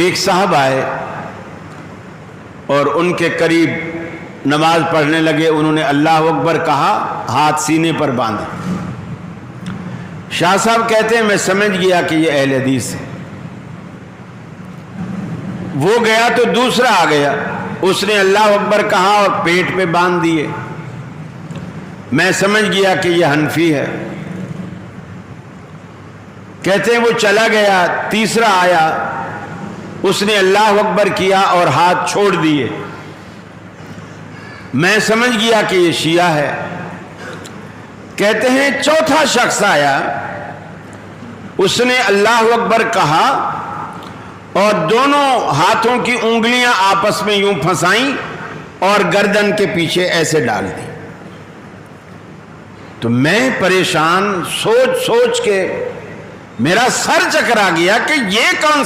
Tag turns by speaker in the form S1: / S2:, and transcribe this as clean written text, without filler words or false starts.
S1: ایک صاحب آئے اور ان کے قریب نماز پڑھنے لگے. انہوں نے اللہ اکبر کہا, ہاتھ سینے پر باندھے. شاہ صاحب کہتے ہیں میں سمجھ گیا کہ یہ اہل حدیث ہے. وہ گیا تو دوسرا آ گیا, اس نے اللہ اکبر کہا اور پیٹ پہ باندھ دیے. میں سمجھ گیا کہ یہ حنفی ہے. کہتے ہیں وہ چلا گیا, تیسرا آیا, اس نے اللہ اکبر کیا اور ہاتھ چھوڑ دیے. میں سمجھ گیا کہ یہ شیعہ ہے. کہتے ہیں چوتھا شخص آیا, اس نے اللہ اکبر کہا اور دونوں ہاتھوں کی انگلیاں آپس میں یوں پھنسائیں اور گردن کے پیچھے ایسے ڈال دی. تو میں پریشان, سوچ سوچ کے میرا سر چکرا گیا کہ یہ کون